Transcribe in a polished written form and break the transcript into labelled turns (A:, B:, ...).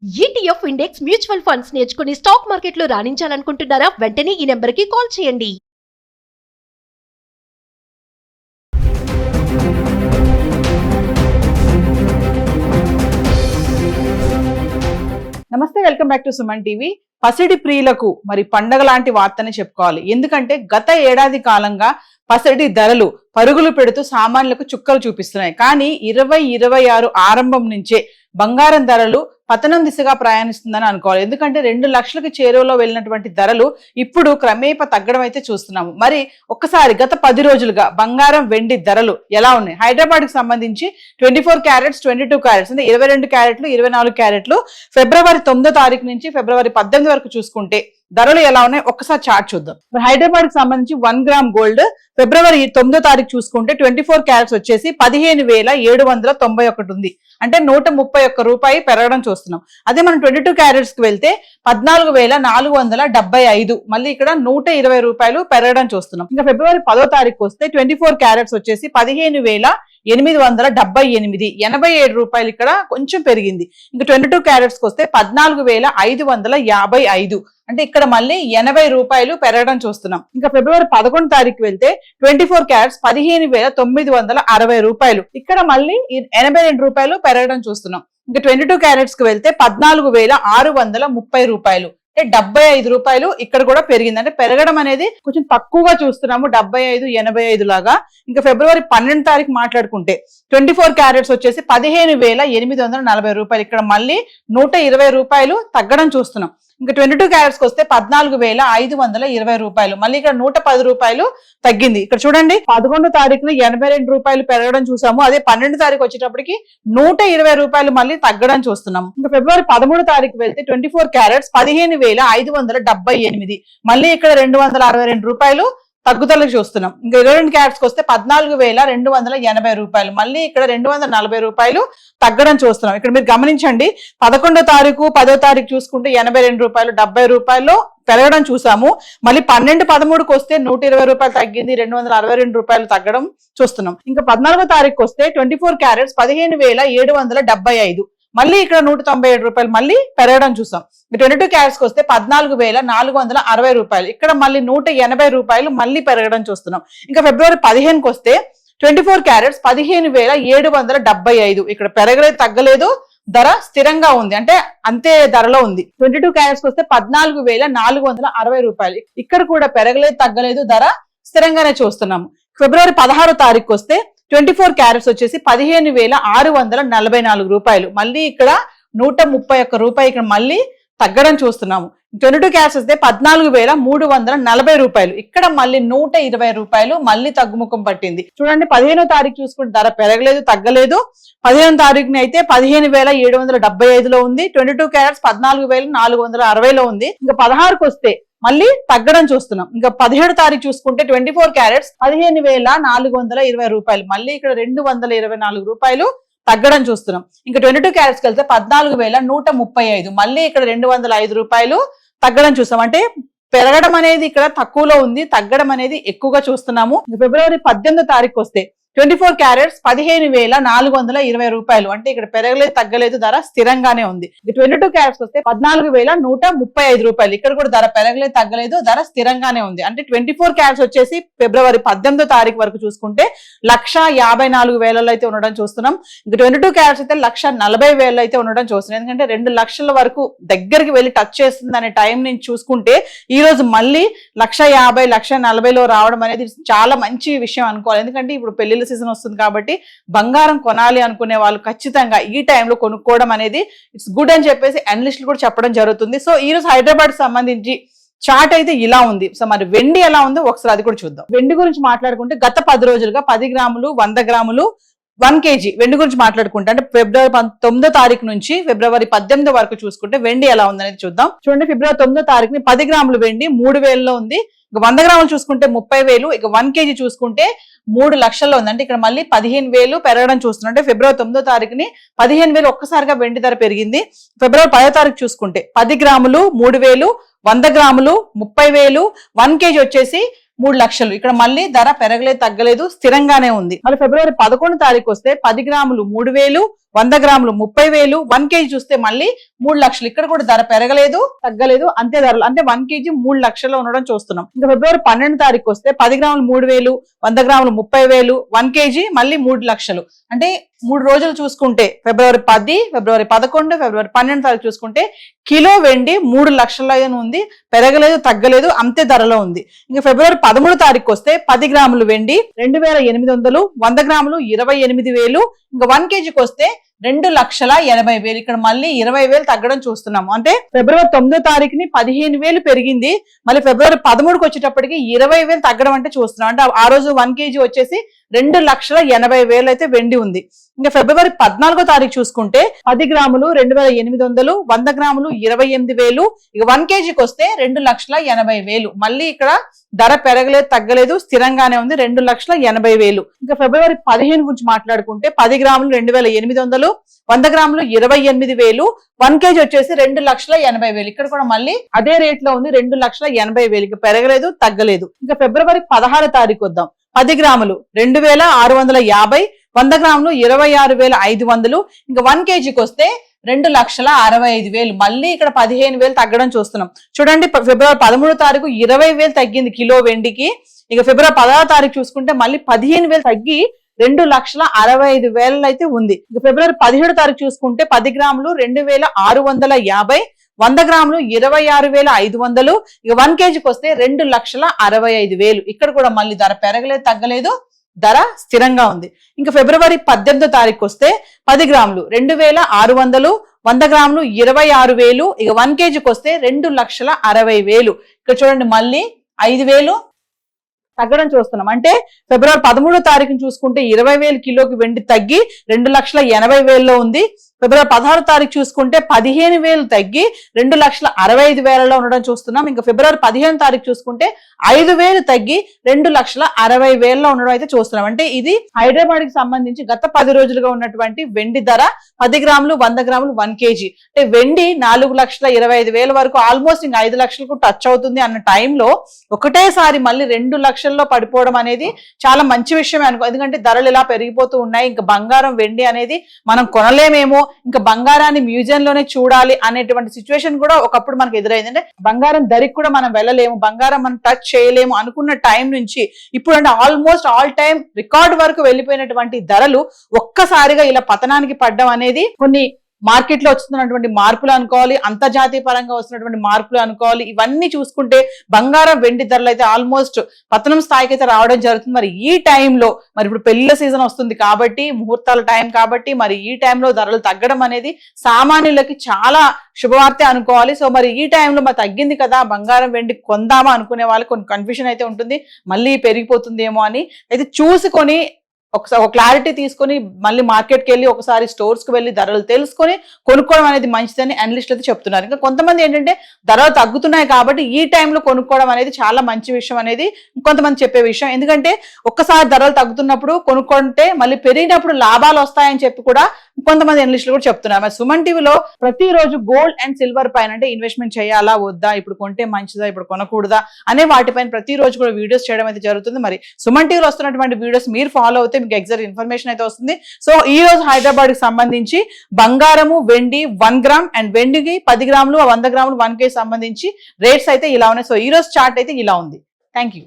A: ETF index mutual funds నేర్చుకుని stock మార్కెట్లో రాణించాలనుకుంటున్నారా? వెంటనే ఈ నెంబర్కి కాల్ చేయండి.
B: నమస్తే, welcome back to Suman TV. పసిడి ప్రియులకు మరి పండగ లాంటి వార్తని చెప్పుకోవాలి. ఎందుకంటే గత ఏడాది కాలంగా పసిడి ధరలు పరుగులు పెడుతూ సామాన్యులకు చుక్కలు చూపిస్తున్నాయి. కానీ 2026 ఆరంభం నుంచే బంగారం ధరలు పతనం దిశగా ప్రయాణిస్తుందని అనుకోవాలి. ఎందుకంటే 2 లక్షలకు చేరువలో వెళ్ళినటువంటి ధరలు ఇప్పుడు క్రమేప తగ్గడం అయితే చూస్తున్నాము. మరి ఒక్కసారి గత 10 రోజులుగా బంగారం వెండి ధరలు ఎలా ఉన్నాయి? హైదరాబాద్ కి సంబంధించి 24 క్యారెట్స్ 22 క్యారెట్స్ అంటే 22 క్యారెట్లు 24 క్యారెట్లు ఫిబ్రవరి 9వ తారీఖు నుంచి ఫిబ్రవరి 18 వరకు చూసుకుంటే ధరలు ఎలా ఉన్నాయి ఒక్కసారి చార్ట్ చూద్దాం. హైదరాబాద్ కి సంబంధించి 1 గ్రామ్ గోల్డ్ ఫిబ్రవరి 9వ తారీఖు చూసుకుంటే 24 క్యారెట్స్ వచ్చేసి 15,791 ఉంది. అంటే 131 రూపాయి పెరగడం చూస్తున్నాం. అదే మనం 22 క్యారెట్స్ కి వెళ్తే 14,475, మళ్ళీ ఇక్కడ 120 రూపాయలు పెరగడం చూస్తున్నాం. ఇంకా ఫిబ్రవరి 10వ తారీఖు వస్తే 24 క్యారెట్స్ వచ్చేసి 15,878, 87 రూపాయలు ఇక్కడ కొంచెం పెరిగింది. ఇంకా 22 క్యారెట్స్ కి వస్తే 14,555, అంటే ఇక్కడ మళ్ళీ 80 రూపాయలు పెరగడం చూస్తున్నాం. ఇంకా ఫిబ్రవరి 11 తారీఖు వెళ్తే 24 క్యారెట్స్ 15,960 రూపాయలు, ఇక్కడ మళ్ళీ 82 రూపాయలు పెరగడం చూస్తున్నాం. ఇంకా 22 క్యారెట్స్ కి వెళ్తే 14,630 రూపాయలు, అంటే 75 రూపాయలు ఇక్కడ కూడా పెరిగింది. అంటే పెరగడం అనేది కొంచెం తక్కువగా చూస్తున్నాము, 75, 85 లాగా. ఇంకా ఫిబ్రవరి 12 తారీఖు మాట్లాడుకుంటే 24 క్యారెట్స్ వచ్చేసి 15,840 రూపాయలు, ఇక్కడ మళ్ళీ 120 రూపాయలు తగ్గడం చూస్తున్నాం. ఇంకా 22 క్యారెట్స్ కి వస్తే 14,520 రూపాయలు, మళ్ళీ ఇక్కడ 110 రూపాయలు తగ్గింది. ఇక్కడ చూడండి 11వ తారీఖున 82 రూపాయలు పెరగడం చూసాము. అదే 12 తారీఖు వచ్చేటప్పటికి 120 రూపాయలు మళ్ళీ తగ్గడం చూస్తున్నాం. ఇంకా ఫిబ్రవరి 13 తారీఖు వెళ్తే 24 క్యారెట్స్ 15,578, మళ్ళీ ఇక్కడ 262 రూపాయలు తగ్గుదలకు చూస్తున్నాం. ఇంకా 22 క్యారెట్స్ కి వస్తే 14,280 రూపాయలు, మళ్ళీ ఇక్కడ 240 రూపాయలు తగ్గడం చూస్తున్నాం. ఇక్కడ మీరు గమనించండి, 11వ తారీఖు 10వ తారీఖు చూసుకుంటే 82 రూపాయలు 70 రూపాయలు పెరగడం చూసాము. మళ్ళీ 12, 13కి వస్తే 120 రూపాయలు తగ్గింది, 262 రూపాయలు తగ్గడం చూస్తున్నాం. ఇంకా 14వ తారీఖు వస్తే 24 క్యారెట్స్ 15,775, మళ్ళీ ఇక్కడ 197 రూపాయలు మళ్ళీ పెరగడం చూసాం. 22 క్యారెట్స్ కి వస్తే 14,460 రూపాయలు, ఇక్కడ మళ్ళీ 180 రూపాయలు మళ్ళీ పెరగడం చూస్తున్నాం. ఇంకా ఫిబ్రవరి 15కి వస్తే 24 క్యారెట్స్ 15,775, ఇక్కడ పెరగలేదు తగ్గలేదు, ధర స్థిరంగా ఉంది, అంటే అంతే ధరలో ఉంది. 22 క్యారెట్స్ కి వస్తే 14,460 రూపాయలు, ఇక్కడ కూడా పెరగలేదు తగ్గలేదు, ధర స్థిరంగానే చూస్తున్నాము. ఫిబ్రవరి 16వ తారీఖు వస్తే 24 క్యారెట్స్ వచ్చేసి 15,644 రూపాయలు, మళ్ళీ ఇక్కడ 131 రూపాయి ఇక్కడ మళ్ళీ తగ్గడం చూస్తున్నాము. 22 క్యారెట్స్ వస్తే 14,340 రూపాయలు, ఇక్కడ మళ్ళీ 120 రూపాయలు మళ్ళీ తగ్గుముఖం పట్టింది. చూడండి 15వ తారీఖు చూసుకుంటే ధర పెరగలేదు తగ్గలేదు. 15వ తారీఖుని అయితే 15,775లో ఉంది. 22 క్యారెట్స్ 14,460లో ఉంది. ఇంకా 16కి వస్తే మళ్ళీ తగ్గడం చూస్తున్నాం. ఇంకా 17వ తారీఖు చూసుకుంటే 24 క్యారెట్స్ 15,420 రూపాయలు, మళ్ళీ ఇక్కడ 224 రూపాయలు తగ్గడం చూస్తున్నాం. ఇంకా 22 క్యారెట్స్ కి వెళ్తే 14,135, మళ్ళీ ఇక్కడ 205 రూపాయలు తగ్గడం చూస్తాం. అంటే పెరగడం అనేది ఇక్కడ తక్కువలో ఉంది, తగ్గడం అనేది ఎక్కువగా చూస్తున్నాము. ఫిబ్రవరి 18వ తారీఖు వస్తే 24 క్యారెట్స్ 15,420 రూపాయలు, అంటే ఇక్కడ పెరగలేదు తగ్గలేదు, ధర స్థిరంగానే ఉంది. 22 క్యారెట్స్ వస్తే 14,135 రూపాయలు, ఇక్కడ కూడా ధర పెరగలేదు తగ్గలేదు, ధర స్థిరంగానే ఉంది. అంటే 24 క్యారెట్స్ వచ్చేసి ఫిబ్రవరి 18వ తారీఖు వరకు చూసుకుంటే 1,54,000 అయితే ఉండడం చూస్తున్నాం. ఇంకా 22 క్యారెట్స్ అయితే 1,40,000 అయితే ఉండడం చూస్తున్నాం. ఎందుకంటే 2 లక్షల వరకు దగ్గరికి వెళ్ళి టచ్ చేస్తుంది అనే టైం నుంచి చూసుకుంటే ఈ రోజు మళ్ళీ 1,50,000 1,40,000లో రావడం అనేది చాలా మంచి విషయం అనుకోవాలి. ఎందుకంటే ఇప్పుడు పెళ్లిళ్ళ సీజన్ వస్తుంది కాబట్టి బంగారం కొనాలి అనుకునే వాళ్ళు ఖచ్చితంగా ఈ టైంలో కొనుక్కోవడం అనేది ఇట్స్ గుడ్ అని చెప్పేసి అనలిస్టులు కూడా చెప్పడం జరుగుతుంది. సో ఈ రోజు హైదరాబాద్ సంబంధించి చార్ట్ అయితే ఇలా ఉంది. సో మరి వెండి ఎలా ఉందో ఒకసారి అది కూడా చూద్దాం. వెండి గురించి మాట్లాడుకుంటే గత 10 రోజులుగా 10 గ్రాములు 100 గ్రాములు 1 కేజీ వెండి గురించి మాట్లాడుకుంటే అంటే ఫిబ్రవరి 9వ తారీఖు నుంచి ఫిబ్రవరి 18 వరకు చూసుకుంటే వెండి ఎలా ఉందనేది చూద్దాం. చూడండి ఫిబ్రవరి 9వ తారీఖుని 10 గ్రాములు వెండి 3,000లో ఉంది. ఇక 100 గ్రాములు చూసుకుంటే 30,000, ఇక 1 కేజీ చూసుకుంటే 3 లక్షల్లో ఉంది. అంటే ఇక్కడ మళ్ళీ 15,000 పెరగడం చూస్తున్నాం. అంటే ఫిబ్రవరి 9వ తారీఖుని 15,000 ఒక్కసారిగా వెండి ధర పెరిగింది. ఫిబ్రవరి 10వ తారీఖు చూసుకుంటే 10 గ్రాములు 3,000, 100 గ్రాములు 30,000, 1 కేజీ వచ్చేసి 3 లక్షలు. ఇక్కడ మళ్ళీ ధర పెరగలేదు తగ్గలేదు స్థిరంగానే ఉంది. మళ్ళీ ఫిబ్రవరి 11 తారీఖు వస్తే 10 గ్రాములు 3,000, 100 గ్రాములు 30,000, 1 కేజీ చూస్తే మళ్ళీ 3 లక్షలు. ఇక్కడ కూడా ధర పెరగలేదు తగ్గలేదు, అంతే ధరలు, అంటే 1 కేజీ 3 లక్షల్లో ఉండడం చూస్తున్నాం. ఇంకా ఫిబ్రవరి 12 తారీఖు వస్తే 10 గ్రాములు 3,000, 100 గ్రాములు 30,000, 1 కేజీ మళ్ళీ 3 లక్షలు. అంటే 3 రోజులు చూసుకుంటే ఫిబ్రవరి 10, ఫిబ్రవరి 11, ఫిబ్రవరి 12 తారీఖు చూసుకుంటే కిలో వెండి 3 లక్షలలోనే ఉంది, పెరగలేదు తగ్గలేదు, అంతే ధరలో ఉంది. ఇంకా ఫిబ్రవరి 13 తారీఖు వస్తే 10 గ్రాములు వెండి 2,800, 100 గ్రాములు 28,000, ఇంకా 1 కేజీకి వస్తే 2,80,000. ఇక్కడ మళ్ళీ 20,000 తగ్గడం చూస్తున్నాము. అంటే ఫిబ్రవరి 9 తారీఖుని 15,000 పెరిగింది, మళ్ళీ ఫిబ్రవరి 13కి వచ్చేటప్పటికి 20,000 తగ్గడం అంటే చూస్తున్నాం. అంటే ఆ రోజు 1 కేజీ వచ్చేసి 2,80,000 అయితే వెండి ఉంది. ఇంకా ఫిబ్రవరి 14 తారీఖు చూసుకుంటే 10 గ్రాములు 2,800, 100 గ్రాములు 28,000, ఇక 1 కేజీకి వస్తే 2,80,000. మళ్ళీ ఇక్కడ ధర పెరగలేదు తగ్గలేదు, స్థిరంగానే ఉంది, 2,80,000. ఇంకా ఫిబ్రవరి 15 గురించి మాట్లాడుకుంటే 10 గ్రాములు 2,800, 100 గ్రాములు 28,000, 1 కేజీ వచ్చేసి 2,80,000. ఇక్కడ కూడా మళ్ళీ అదే రేట్ లో ఉంది, 2,80,000. ఇక పెరగలేదు తగ్గలేదు. ఇంకా ఫిబ్రవరి 16 తారీఖు వద్దాం. 10 గ్రాములు 2,650, 100 గ్రాములు 26,500, ఇంకా 1 కేజీకి వస్తే 2,65,000. మళ్ళీ ఇక్కడ 15,000 తగ్గడం చూస్తున్నాం. చూడండి ఫిబ్రవరి 13 తారీఖు 20,000 తగ్గింది కిలో వెండికి. ఇక ఫిబ్రవరి 16 తారీఖు చూసుకుంటే మళ్ళీ 15,000 తగ్గి 2,65,000 అయితే ఉంది. ఇక ఫిబ్రవరి 17 తారీఖు చూసుకుంటే 10 గ్రాములు 2,650, 100 గ్రాములు 26,500, ఇక 1 కేజీకి వస్తే 2,65,000. ఇక్కడ కూడా మళ్ళీ ధర పెరగలేదు తగ్గలేదు, ధర స్థిరంగా ఉంది. ఇంకా ఫిబ్రవరి 18 తారీఖు వస్తే 10 గ్రాములు 2,600, 100 గ్రాములు 26,000, ఇక 1 కేజీకి వస్తే 2,60,000. ఇక్కడ చూడండి మళ్ళీ 5,000 తగ్గడం చూస్తున్నాం. అంటే ఫిబ్రవరి 13 తారీఖుని చూసుకుంటే 20,000 కిలోకి వెండి తగ్గి 2,80,000 ఉంది. ఫిబ్రవరి 16 తారీఖు చూసుకుంటే 15,000 తగ్గి 2,65,000 ఉండడం చూస్తున్నాం. ఇంకా ఫిబ్రవరి 15 తారీఖు చూసుకుంటే 5,000 తగ్గి 2,60,000 ఉండడం అయితే చూస్తున్నాం. అంటే ఇది హైదరాబాద్ కి సంబంధించి గత 10 రోజులుగా ఉన్నటువంటి వెండి ధర 10 గ్రాములు 100 గ్రాములు 1 కేజీ. అంటే వెండి 4,25,000 వరకు ఆల్మోస్ట్ ఇంకా 5 లక్షలకు టచ్ అవుతుంది అన్న టైంలో ఒకటేసారి మళ్ళీ 2 లక్షల్లో పడిపోవడం అనేది చాలా మంచి విషయమే అనుకో. ఎందుకంటే ధరలు ఇలా పెరిగిపోతూ ఉన్నాయి, ఇంకా బంగారం వెండి అనేది మనం కొనలేమేమో, ఇంకా బంగారాన్ని మ్యూజియం లోనే చూడాలి అనేటువంటి సిచ్యువేషన్ కూడా ఒకప్పుడు మనకు ఎదురైంది. అంటే బంగారం ధరికి కూడా మనం వెళ్ళలేము, బంగారం మనం టచ్ చేయలేము అనుకున్న టైం నుంచి ఇప్పుడు అంటే ఆల్మోస్ట్ ఆల్ టైం రికార్డ్ వరకు వెళ్ళిపోయినటువంటి ధరలు ఒక్కసారిగా ఇలా పతనానికి పడ్డం అనేది కొన్ని మార్కెట్ లో వస్తున్నటువంటి మార్పులు అనుకోవాలి, అంతర్జాతీయ పరంగా వస్తున్నటువంటి మార్పులు అనుకోవాలి. ఇవన్నీ చూసుకుంటే బంగారం వెండి ధరలు అయితే ఆల్మోస్ట్ పతనం స్థాయికి అయితే రావడం జరుగుతుంది. మరి ఈ టైంలో మరి ఇప్పుడు పెళ్లిళ్ళ సీజన్ వస్తుంది కాబట్టి, ముహూర్తాల టైం కాబట్టి, మరి ఈ టైంలో ధరలు తగ్గడం అనేది సామాన్యులకి చాలా శుభవార్త అనుకోవాలి. సో మరి ఈ టైంలో మరి తగ్గింది కదా బంగారం వెండి కొందామా అనుకునే వాళ్ళకి కొన్ని కన్ఫ్యూజన్ అయితే ఉంటుంది, మళ్ళీ పెరిగిపోతుందేమో అని. అయితే చూసుకొని ఒకసారి ఒక క్లారిటీ తీసుకొని మళ్ళీ మార్కెట్కి వెళ్ళి ఒకసారి స్టోర్స్కి వెళ్ళి ధరలు తెలుసుకొని కొనుక్కోవడం అనేది మంచిదని అనలిస్టులు అయితే చెప్తున్నారు. ఇంకా కొంతమంది ఏంటంటే ధరలు తగ్గుతున్నాయి కాబట్టి ఈ టైంలో కొనుక్కోవడం అనేది చాలా మంచి విషయం అనేది ఇంకొంతమంది చెప్పే విషయం. ఎందుకంటే ఒక్కసారి ధరలు తగ్గుతున్నప్పుడు కొనుక్కుంటే మళ్ళీ పెరిగినప్పుడు లాభాలు వస్తాయని చెప్పి కూడా కొంతమంది అనలిస్టులు కూడా చెప్తున్నారు. మరి సుమన్ టీవీలో ప్రతిరోజు గోల్డ్ అండ్ సిల్వర్ పైన అంటే ఇన్వెస్ట్మెంట్ చేయాలా వద్దా, ఇప్పుడు కొంటే మంచిదా ఇప్పుడు కొనకూడదా అనే వాటిపైన ప్రతిరోజు కూడా వీడియోస్ చేయడం అయితే జరుగుతుంది. మరి సుమన్ టీవీలో వస్తున్నటువంటి వీడియోస్ మీరు ఫాలో అవుతే మీకు ఎగ్జాక్ట్ ఇన్ఫర్మేషన్ అయితే వస్తుంది. సో ఈ రోజు హైదరాబాద్ కి సంబంధించి బంగారము వెండి 1 గ్రామ్ అండ్ వెండికి 10 గ్రాములు 100 గ్రాములు 1 కేజీ సంబంధించి రేట్స్ అయితే ఇలా ఉన్నాయి. సో ఈ రోజు చార్ట్ అయితే ఇలా ఉంది. Thank you.